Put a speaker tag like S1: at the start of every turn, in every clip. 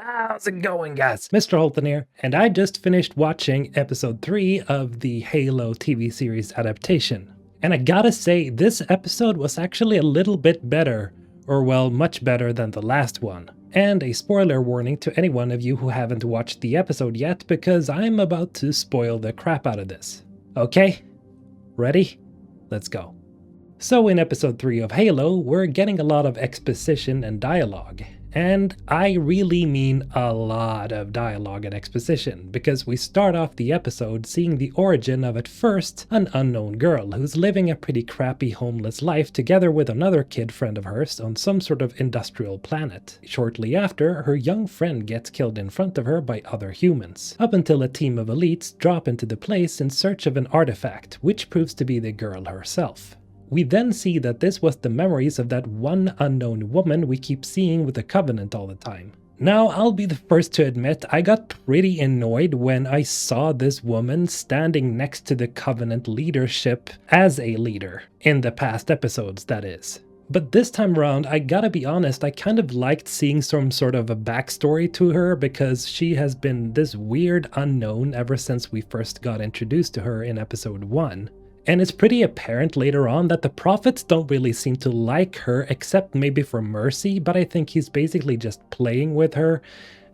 S1: How's it going, guys? MrHulthen here, and I just finished watching episode 3 of the Halo TV series adaptation. And I gotta say, this episode was actually a little bit better, or well, much better than the last one. And a spoiler warning to any one of you who haven't watched the episode yet, because I'm about to spoil the crap out of this. Okay? Ready? Let's go. So in episode 3 of Halo, we're getting a lot of exposition and dialogue. And I really mean a lot of dialogue and exposition, because we start off the episode seeing the origin of, at first, an unknown girl who's living a pretty crappy homeless life together with another kid friend of hers on some sort of industrial planet. Shortly after, her young friend gets killed in front of her by other humans, up until a team of elites drop into the place in search of an artifact, which proves to be the girl herself. We then see that this was the memories of that one unknown woman we keep seeing with the Covenant all the time. Now, I'll be the first to admit I got pretty annoyed when I saw this woman standing next to the Covenant leadership as a leader, in the past episodes, that is. But this time around, I gotta be honest, I kind of liked seeing some sort of a backstory to her, because she has been this weird unknown ever since we first got introduced to her in episode 1. And it's pretty apparent later on that the prophets don't really seem to like her, except maybe for Mercy, but I think he's basically just playing with her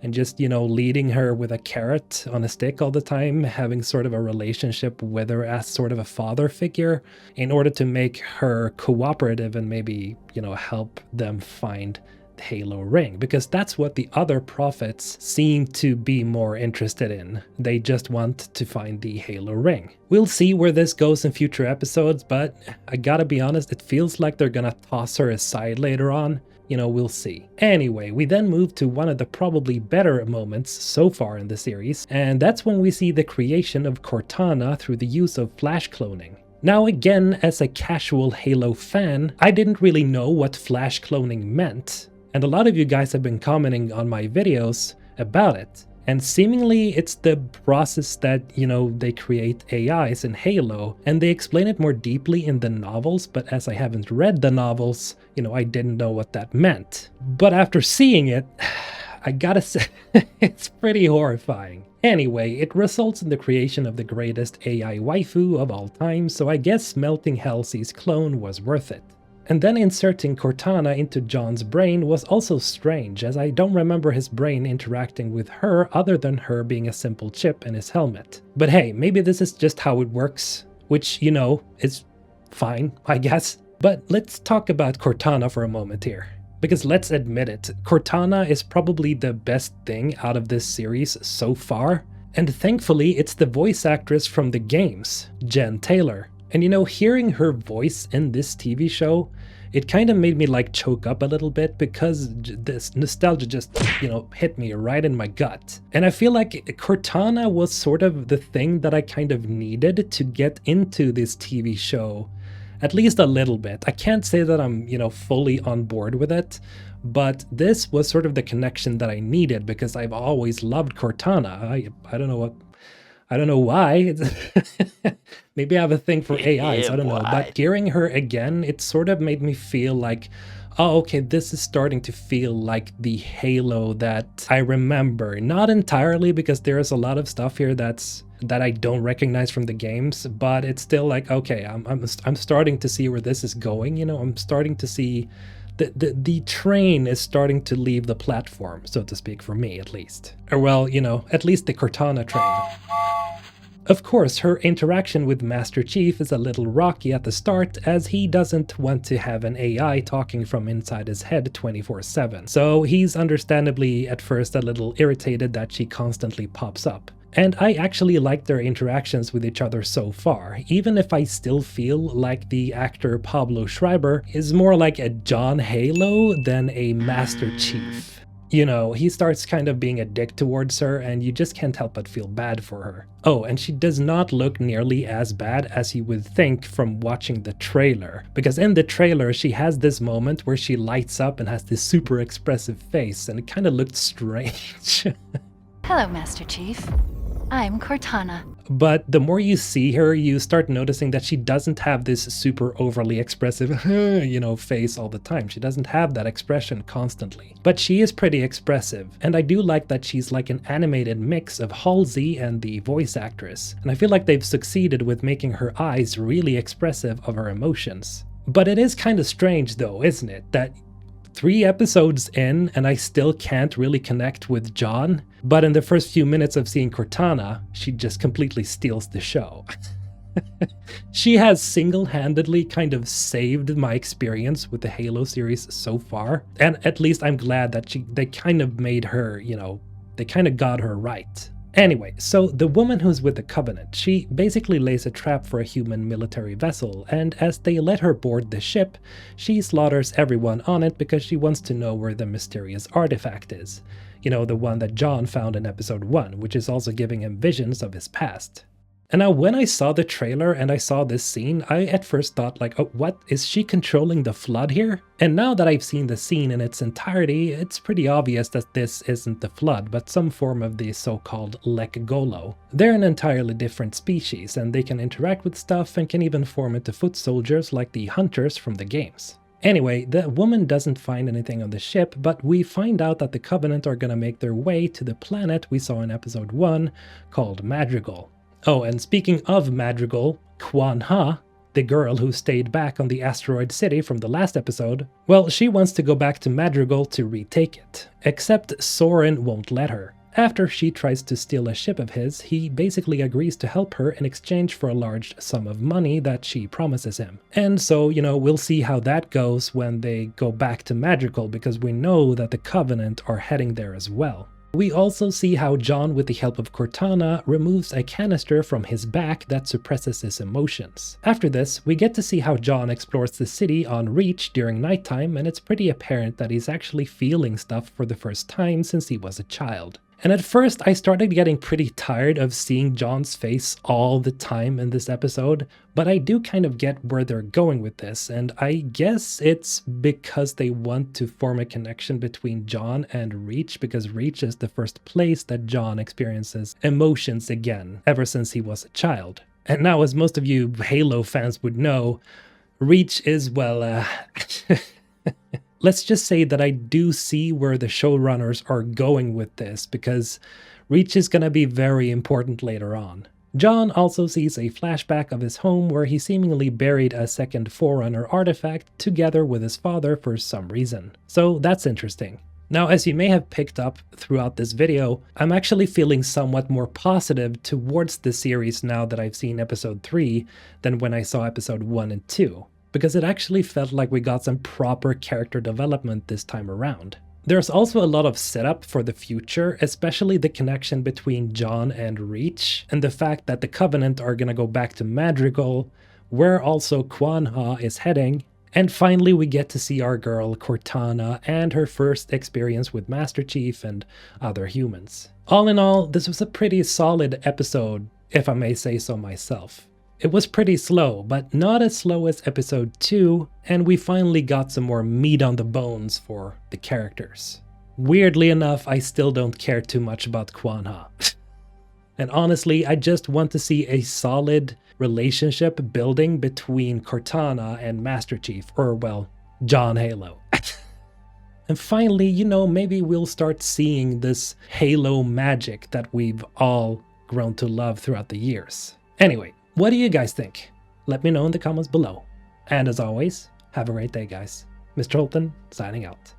S1: and just, leading her with a carrot on a stick all the time, having sort of a relationship with her as sort of a father figure in order to make her cooperative and maybe, help them find Halo ring, because that's what the other prophets seem to be more interested in. They just want to find the Halo ring. We'll see where this goes in future episodes, but I gotta be honest, it feels like they're gonna toss her aside later on. We'll see. Anyway, we then move to one of the probably better moments so far in the series, and that's when we see the creation of Cortana through the use of flash cloning. Now again, as a casual Halo fan, I didn't really know what flash cloning meant. And a lot of you guys have been commenting on my videos about it. And seemingly it's the process that, they create AIs in Halo, and they explain it more deeply in the novels, but as I haven't read the novels, I didn't know what that meant. But after seeing it, I gotta say, it's pretty horrifying. Anyway, it results in the creation of the greatest AI waifu of all time, so I guess melting Halsey's clone was worth it. And then inserting Cortana into John's brain was also strange, as I don't remember his brain interacting with her other than her being a simple chip in his helmet. But hey, maybe this is just how it works, which, is fine, I guess. But let's talk about Cortana for a moment here. Because let's admit it, Cortana is probably the best thing out of this series so far. And thankfully, it's the voice actress from the games, Jen Taylor. And hearing her voice in this TV show, it kind of made me choke up a little bit, because this nostalgia just, hit me right in my gut. And I feel like Cortana was sort of the thing that I kind of needed to get into this TV show, at least a little bit. I can't say that I'm, fully on board with it, but this was sort of the connection that I needed, because I've always loved Cortana. I don't know why. Maybe I have a thing for AIs, I don't know. But hearing her again, it sort of made me feel like, oh, okay, this is starting to feel like the Halo that I remember. Not entirely, because there's a lot of stuff here that I don't recognize from the games, but it's still like, okay, I'm starting to see where this is going. I'm starting to see the train is starting to leave the platform, so to speak, for me at least. Or well, at least the Cortana train. Of course, her interaction with Master Chief is a little rocky at the start, as he doesn't want to have an AI talking from inside his head 24/7. So he's understandably at first a little irritated that she constantly pops up. And I actually like their interactions with each other so far, even if I still feel like the actor Pablo Schreiber is more like a John Halo than a Master Chief. He starts kind of being a dick towards her, and you just can't help but feel bad for her. Oh, and she does not look nearly as bad as you would think from watching the trailer. Because in the trailer, she has this moment where she lights up and has this super expressive face, and it kind of looked strange.
S2: Hello, Master Chief. I'm Cortana.
S1: But the more you see her, you start noticing that she doesn't have this super overly expressive, face all the time. She doesn't have that expression constantly. But she is pretty expressive, and I do like that she's like an animated mix of Halsey and the voice actress. And I feel like they've succeeded with making her eyes really expressive of her emotions. But it is kind of strange though, isn't it, that 3 episodes in and I still can't really connect with John, but in the first few minutes of seeing Cortana, she just completely steals the show. She has single-handedly kind of saved my experience with the Halo series so far, and at least I'm glad that they kind of made her, they kind of got her right. Anyway, so the woman who's with the Covenant, she basically lays a trap for a human military vessel, and as they let her board the ship, she slaughters everyone on it because she wants to know where the mysterious artifact is. The one that John found in episode 1, which is also giving him visions of his past. And now when I saw the trailer and I saw this scene, I at first thought like, oh, what? Is she controlling the flood here? And now that I've seen the scene in its entirety, it's pretty obvious that this isn't the flood, but some form of the so-called Lekgolo. They're an entirely different species, and they can interact with stuff and can even form into foot soldiers like the hunters from the games. Anyway, the woman doesn't find anything on the ship, but we find out that the Covenant are gonna make their way to the planet we saw in episode 1, called Madrigal. Oh, and speaking of Madrigal, Kwan Ha, the girl who stayed back on the asteroid city from the last episode, well, she wants to go back to Madrigal to retake it. Except Soren won't let her. After she tries to steal a ship of his, he basically agrees to help her in exchange for a large sum of money that she promises him. And so, we'll see how that goes when they go back to Madrigal, because we know that the Covenant are heading there as well. We also see how John, with the help of Cortana, removes a canister from his back that suppresses his emotions. After this, we get to see how John explores the city on Reach during nighttime, and it's pretty apparent that he's actually feeling stuff for the first time since he was a child. And at first, I started getting pretty tired of seeing John's face all the time in this episode, but I do kind of get where they're going with this, and I guess it's because they want to form a connection between John and Reach, because Reach is the first place that John experiences emotions again, ever since he was a child. And now, as most of you Halo fans would know, Reach is, well, let's just say that I do see where the showrunners are going with this, because Reach is gonna be very important later on. John also sees a flashback of his home where he seemingly buried a second Forerunner artifact together with his father for some reason. So that's interesting. Now, as you may have picked up throughout this video, I'm actually feeling somewhat more positive towards the series now that I've seen episode 3 than when I saw episode 1 and 2. Because it actually felt like we got some proper character development this time around. There's also a lot of setup for the future, especially the connection between John and Reach, and the fact that the Covenant are gonna go back to Madrigal, where also Kwan Ha is heading, and finally we get to see our girl Cortana and her first experience with Master Chief and other humans. All in all, this was a pretty solid episode, if I may say so myself. It was pretty slow, but not as slow as episode 2, and we finally got some more meat on the bones for the characters. Weirdly enough, I still don't care too much about Kwan Ha. And honestly, I just want to see a solid relationship building between Cortana and Master Chief, or well, John Halo. And finally, maybe we'll start seeing this Halo magic that we've all grown to love throughout the years. Anyway, what do you guys think? Let me know in the comments below. And as always, have a great day, guys. MrHulthen, signing out.